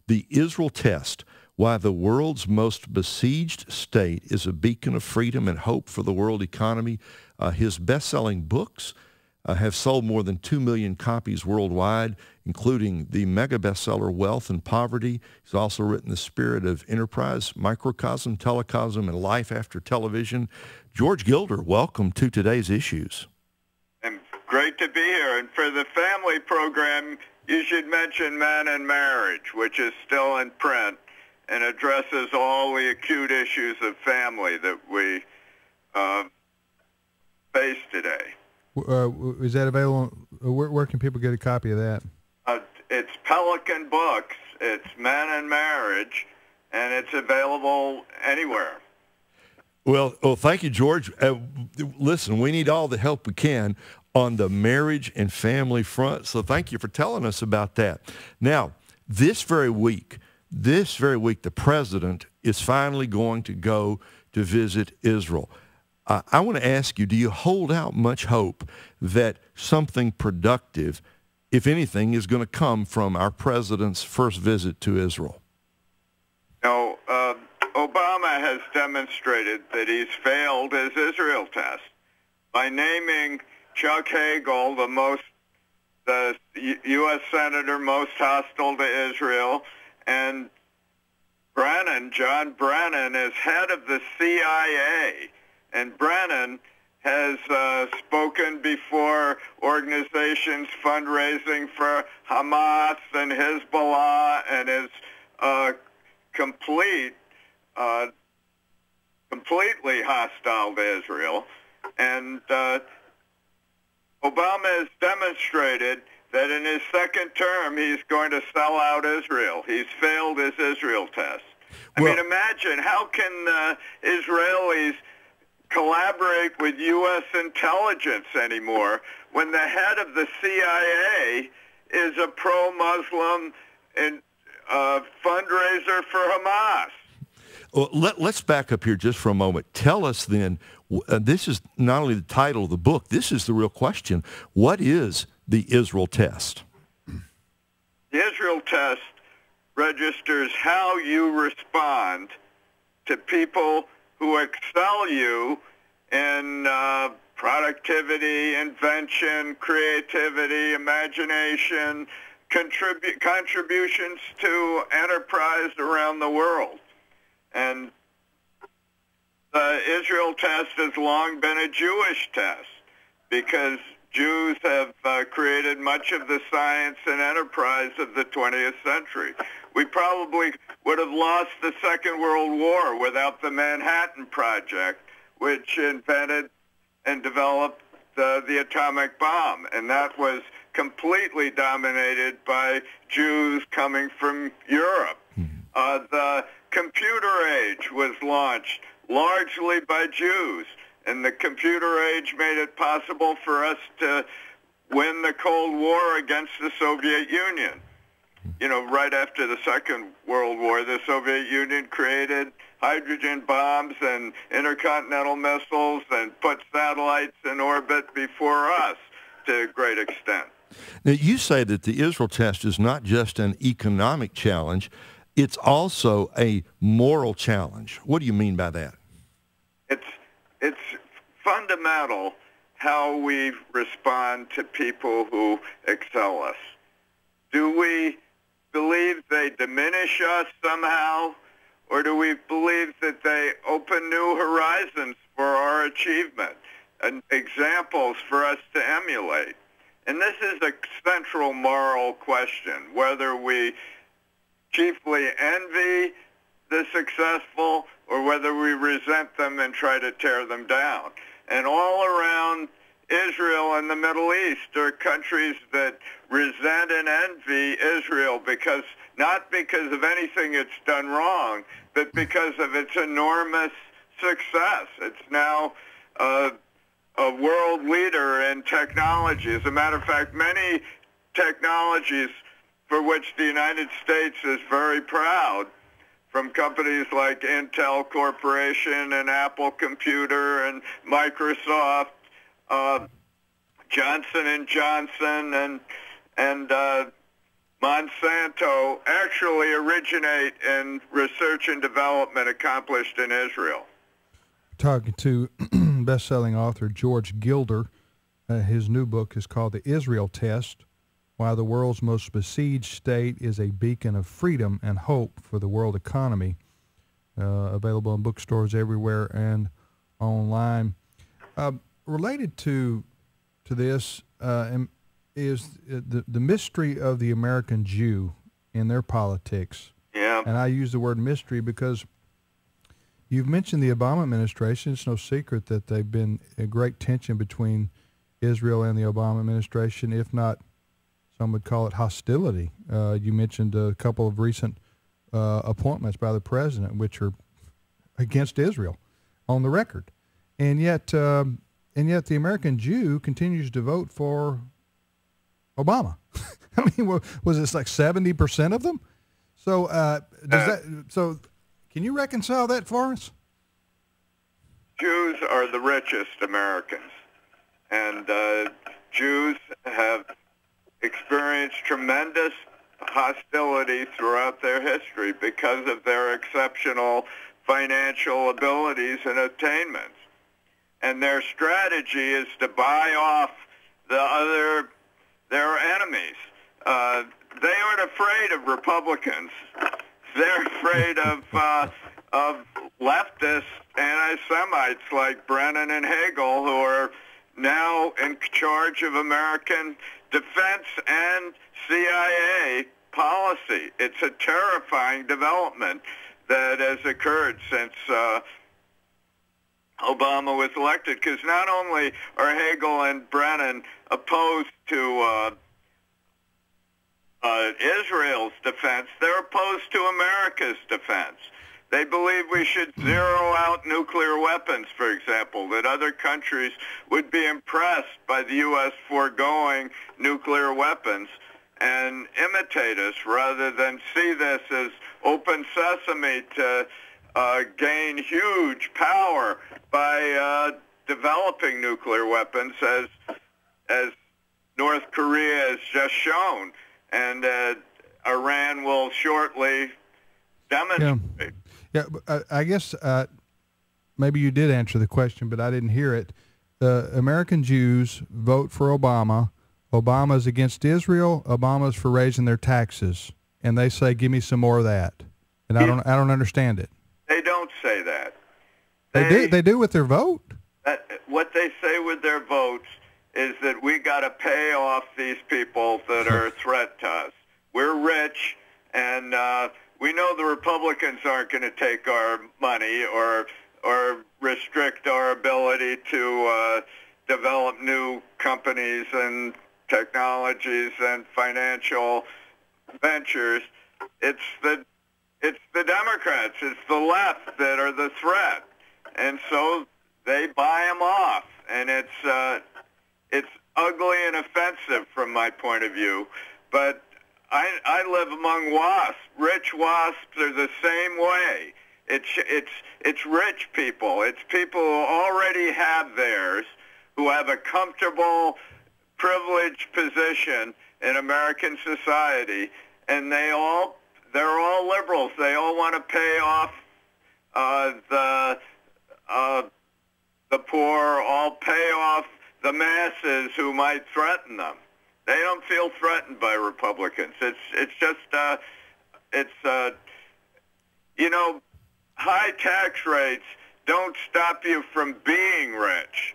The Israel Test, Why the World's Most Besieged State is a Beacon of Freedom and Hope for the World Economy. His best-selling books have sold more than 2 million copies worldwide, including the mega bestseller Wealth and Poverty. He's also written The Spirit of Enterprise, Microcosm, Telecosm, and Life After Television. George Gilder, welcome to today's Issues. And great to be here. And for the family program, you should mention Man and Marriage, which is still in print and addresses all the acute issues of family that we face today. Is that available? Where can people get a copy of that? It's Pelican Books. It's Man and Marriage, and it's available anywhere. Well, thank you, George. Listen, we need all the help we can on the marriage and family front, so thank you for telling us about that. Now, this very week, the president is finally going to go to visit Israel. I want to ask you, do you hold out much hope that something productive, if anything, is going to come from our president's first visit to Israel? No, Obama has demonstrated that he's failed his Israel test by naming Chuck Hagel the U.S. senator most hostile to Israel, and John Brennan, is head of the CIA. And Brennan has spoken before organizations fundraising for Hamas and Hezbollah, and is completely hostile to Israel. And Obama has demonstrated that in his second term he's going to sell out Israel. He's failed his Israel test. I mean, imagine, how can Israelis collaborate with U.S. intelligence anymore when the head of the CIA is a pro-Muslim and fundraiser for Hamas? Well, let's back up here just for a moment. Tell us then, this is not only the title of the book, this is the real question. What is the Israel test? The Israel test registers how you respond to people who excel you in productivity, invention, creativity, imagination, contributions to enterprise around the world. And the Israel test has long been a Jewish test because Jews have created much of the science and enterprise of the 20th century. We probably would have lost the Second World War without the Manhattan Project, which invented and developed the atomic bomb. And that was completely dominated by Jews coming from Europe. The computer age was launched largely by Jews. And the computer age made it possible for us to win the Cold War against the Soviet Union. You know, right after the Second World War, the Soviet Union created hydrogen bombs and intercontinental missiles and put satellites in orbit before us to a great extent. Now, you say that the Israel test is not just an economic challenge, it's also a moral challenge. What do you mean by that? It's fundamental how we respond to people who excel us. Do we believe they diminish us somehow, or do we believe that they open new horizons for our achievement and examples for us to emulate? And this is a central moral question, whether we chiefly envy the successful or whether we resent them and try to tear them down. And all around Israel and the Middle East are countries that resent and envy Israel not because of anything it's done wrong, but because of its enormous success. It's now a world leader in technology. As a matter of fact, many technologies for which the United States is very proud, from companies like Intel Corporation and Apple Computer and Microsoft, Johnson & Johnson and Monsanto actually originate in research and development accomplished in Israel? Talking to best-selling author George Gilder. His new book is called The Israel Test: Why the World's Most Besieged State is a Beacon of Freedom and Hope for the World Economy. Available in bookstores everywhere and online. Related to this is the mystery of the American Jew in their politics. Yeah. And I use the word mystery because you've mentioned the Obama administration. It's no secret that they've been a great tension between Israel and the Obama administration, if not, some would call it hostility. You mentioned a couple of recent appointments by the president, which are against Israel, on the record, and yet the American Jew continues to vote for Obama. I mean, was this like 70% of them? So So, can you reconcile that for us? Jews are the richest Americans, and Jews have experienced tremendous hostility throughout their history because of their exceptional financial abilities and attainments. And their strategy is to buy off their enemies. They aren't afraid of Republicans. They're afraid of leftist anti-Semites like Brennan and Hagel, who are now in charge of American defense and CIA policy. It's a terrifying development that has occurred since Obama was elected, because not only are Hagel and Brennan opposed to Israel's defense, they're opposed to America's defense. They believe we should zero out nuclear weapons, for example, that other countries would be impressed by the U.S. foregoing nuclear weapons and imitate us rather than see this as open sesame to gain huge power by developing nuclear weapons, as North Korea has just shown, and Iran will shortly demonstrate. Yeah, I guess maybe you did answer the question, but I didn't hear it. American Jews vote for Obama. Obama's against Israel. Obama's for raising their taxes, and they say, "Give me some more of that." And I don't understand it. They don't say that. They do with their vote. What they say with their votes is that we got to pay off these people that are a threat to us. We're rich, and we know the Republicans aren't going to take our money or restrict our ability to develop new companies and technologies and financial ventures. It's the Democrats, it's the left that are the threat, and so they buy them off, and it's ugly and offensive from my point of view. But I live among WASPs. Rich WASPs are the same way. It's rich people. It's people who already have theirs, who have a comfortable, privileged position in American society, and they're all liberals. They all want to pay off the poor, all pay off the masses who might threaten them. They don't feel threatened by Republicans. It's just high tax rates don't stop you from being rich.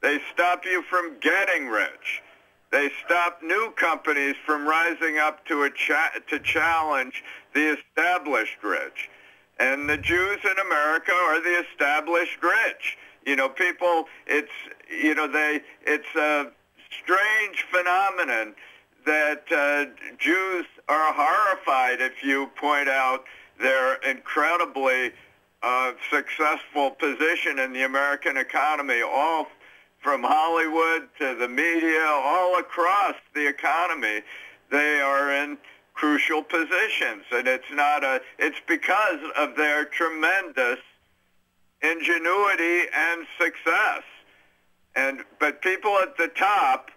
They stop you from getting rich. They stop new companies from rising up to challenge the established rich. And the Jews in America are the established rich. It's a strange phenomenon that Jews are horrified if you point out their incredibly successful position in the American economy, all from Hollywood to the media, all across the economy. They are in crucial positions, and it's because of their tremendous ingenuity and success. But people at the top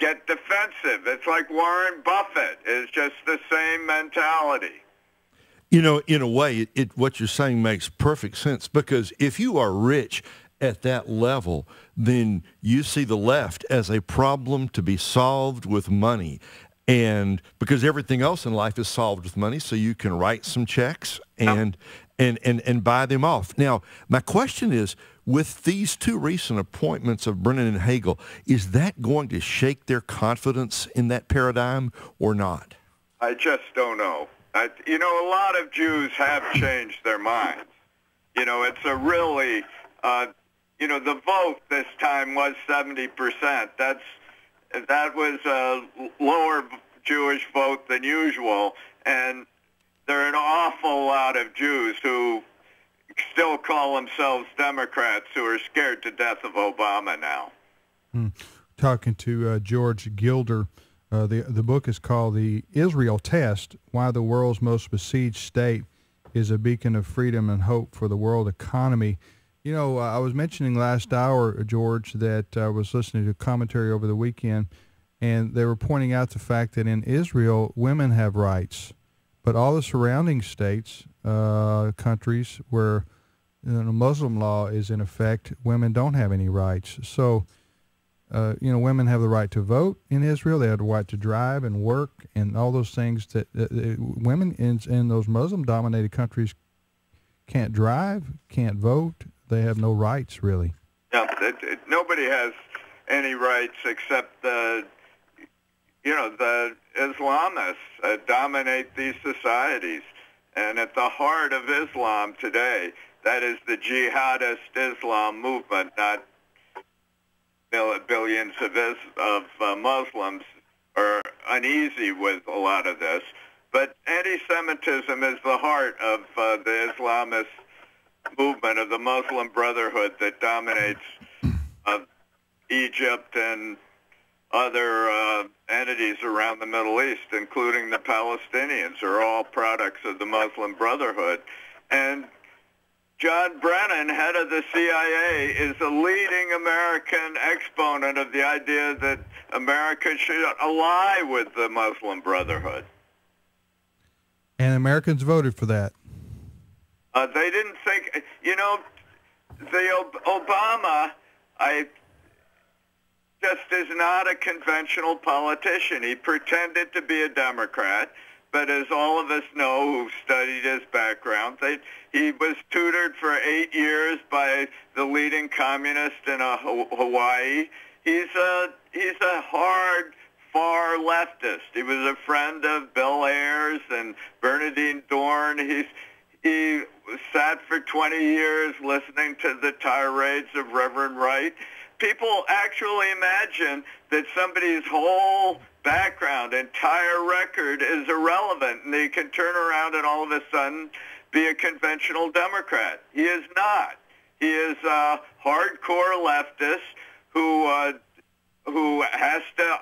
get defensive. It's like Warren Buffett. It's just the same mentality. You know, in a way, what you're saying makes perfect sense, because if you are rich at that level, then you see the left as a problem to be solved with money. And because everything else in life is solved with money, so you can write some checks and buy them off. Now, my question is, with these two recent appointments of Brennan and Hagel, is that going to shake their confidence in that paradigm or not? I just don't know. You know, a lot of Jews have changed their minds. You know, it's a really, you know, the vote this time was 70%. That was a lower Jewish vote than usual, and there are an awful lot of Jews who still call themselves Democrats who are scared to death of Obama now. Talking to George Gilder. The book is called The Israel Test, Why the World's Most Besieged State is a Beacon of Freedom and Hope for the World Economy. You know, I was mentioning last hour, George, that I was listening to commentary over the weekend, and they were pointing out the fact that in Israel, women have rights, but all the surrounding states, countries where Muslim law is in effect, women don't have any rights. So, you know, women have the right to vote in Israel. They have the right to drive and work and all those things that women in those Muslim-dominated countries can't drive, can't vote. They have no rights, really. Yeah, nobody has any rights except the Islamists dominate these societies. And at the heart of Islam today, that is the jihadist Islam movement, not billions of Muslims are uneasy with a lot of this. But anti-Semitism is the heart of the Islamist movement of the Muslim Brotherhood that dominates Egypt and other entities around the Middle East, including the Palestinians, are all products of the Muslim Brotherhood. And John Brennan, head of the CIA, is a leading American exponent of the idea that America should ally with the Muslim Brotherhood. And Americans voted for that. They didn't think, you know, Obama, just is not a conventional politician. He pretended to be a Democrat, but as all of us know who studied his background, he was tutored for 8 years by the leading communist in Hawaii. He's a hard, far leftist. He was a friend of Bill Ayers and Bernardine Dorn. He sat for 20 years listening to the tirades of Reverend Wright. People actually imagine that somebody's whole background, entire record is irrelevant, and they can turn around and all of a sudden be a conventional Democrat. He is not. He is a hardcore leftist who has to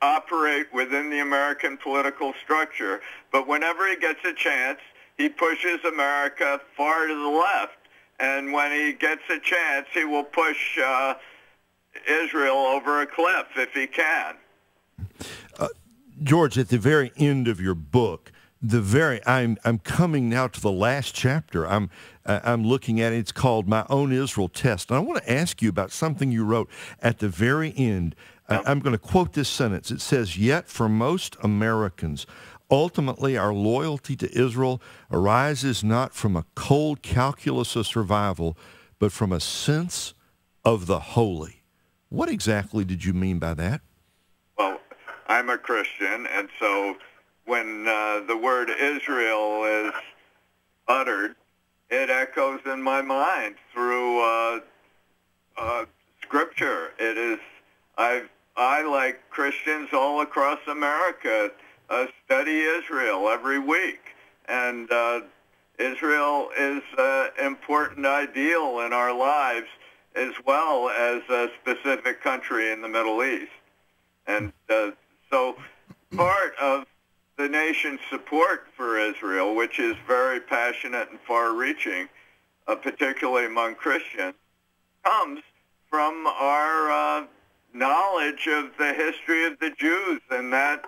operate within the American political structure. But whenever he gets a chance, he pushes America far to the left. And when he gets a chance, he will push Israel over a cliff if he can. George, at the very end of your book, I'm coming now to the last chapter. I'm looking at it. It's called My Own Israel Test. And I want to ask you about something you wrote at the very end. I'm going to quote this sentence. It says, "Yet for most Americans, ultimately, our loyalty to Israel arises not from a cold calculus of survival, but from a sense of the holy." What exactly did you mean by that? Well, I'm a Christian, and so when the word Israel is uttered, it echoes in my mind through Scripture. It is, I like Christians all across America, study Israel every week, and Israel is an important ideal in our lives as well as a specific country in the Middle East. And so part of the nation's support for Israel, which is very passionate and far-reaching, particularly among Christians, comes from our knowledge of the history of the Jews, and that